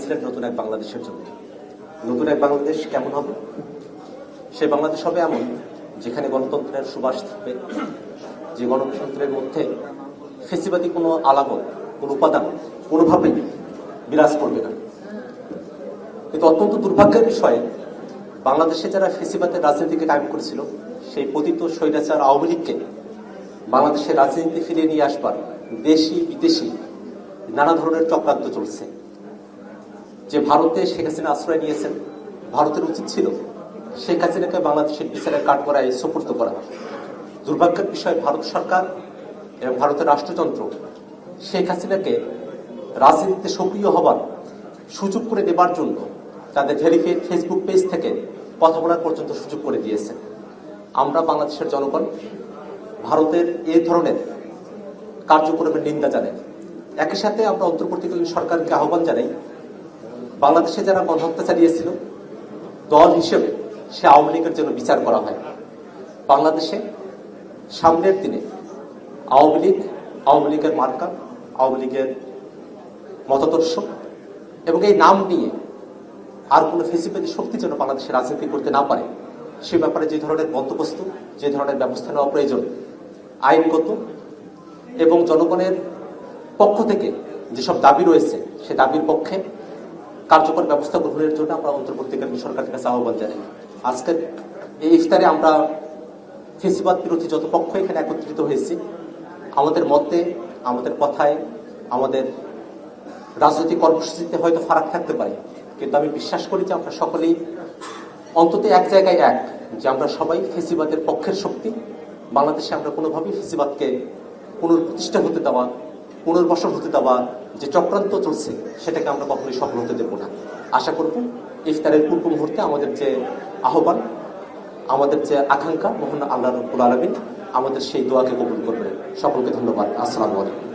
দিয়েছিলেন নতুন এক বাংলাদেশের জন্য। নতুন এক বাংলাদেশ কেমন হবে? সে বাংলাদেশ হবে এমন যেখানে গণতন্ত্রের সুবাস থাকবে, যে গণতন্ত্রের মধ্যে ফেসিবাদী কোনো আলামত, কোনো উপাদান কোনোভাবেই বিরাজ করবে না। কিন্তু অত্যন্ত দুর্ভাগ্যের বিষয়ে বাংলাদেশে যারা ফেসিবাদের রাজনীতিকে কায়েম করেছিল, সেই পতিত স্বৈরাচার আওয়ামী লীগকে বাংলাদেশের রাজনীতি ফিরিয়ে নিয়ে আসবার দেশি বিদেশি নানা ধরনের চক্রান্ত চলছে। যে ভারতে শেখ হাসিনা আশ্রয় নিয়েছেন, ভারতের উচিত ছিল শেখ হাসিনাকে বাংলাদেশের বিচারের কাঠগড়ায় সোপর্দ করা। দুর্ভাগ্যের বিষয় ভারত সরকার এবং ভারতের রাষ্ট্রযন্ত্র শেখ হাসিনাকে রাজনীতিতে সক্রিয় হবার সুযোগ করে দেবার জন্য তাদের ভেরিফাইড ফেসবুক পেজ থেকে কথা বলার পর্যন্ত সুযোগ করে দিয়েছে। আমরা বাংলাদেশের জনগণ ভারতের এই ধরনের কার্যক্রমের নিন্দা জানাই। একই সাথে আমরা অন্তর্বর্তীকালীন সরকারকে আহ্বান জানাই, বাংলাদেশে যারা গণহত্যা চালিয়েছিল দল হিসেবে সে আওয়ামী লীগের জন্য বিচার করা হয়। বাংলাদেশে সামনের দিনে আওয়ামী লীগের মার্কা, আওয়ামী লীগের মতাদর্শ এবং এই নাম নিয়ে আর কোনো ফেসিবাদী শক্তি যেন বাংলাদেশে রাজনীতি করতে না পারে, সে ব্যাপারে যে ধরনের বন্দোবস্ত, যে ধরনের ব্যবস্থা নেওয়া প্রয়োজন, আইনগত এবং জনগণের পক্ষ থেকে যেসব দাবি রয়েছে সে দাবির পক্ষে কার্যকর ব্যবস্থা গ্রহণের জন্য আমরা অন্তর্বর্তীকালীন সরকারের কাছে আহ্বান জানাই। আজকের এই ইফতারে আমরা ফেসিবাদ বিরোধী যত পক্ষ এখানে একত্রিত হয়েছি, আমাদের মতে, আমাদের কথায়, আমাদের রাজনৈতিক কর্মসূচিতে হয়তো ফারাক থাকতে পারে, কিন্তু আমি বিশ্বাস করি যে আমরা সকলেই অন্তত এক জায়গায় এক, যে আমরা সবাই ফেসিবাদের পক্ষের শক্তি। বাংলাদেশে আমরা কোনোভাবেই ফেসিবাদকে পুনঃপ্রতিষ্ঠা হতে দেওয়া, পুনর্বাসন হতে দেওয়া যে চক্রান্ত চলছে সেটাকে আমরা কখনোই সফল হতে দেব না। আশা করব ইফতারের পূর্ব মুহূর্তে আমাদের যে আহ্বান, আমাদের যে আকাঙ্ক্ষা, মহান আল্লাহ রাব্বুল আলামিন আমাদের সেই দোয়াকে কবুল করবেন। সকলকে ধন্যবাদ। আসসালামু আলাইকুম।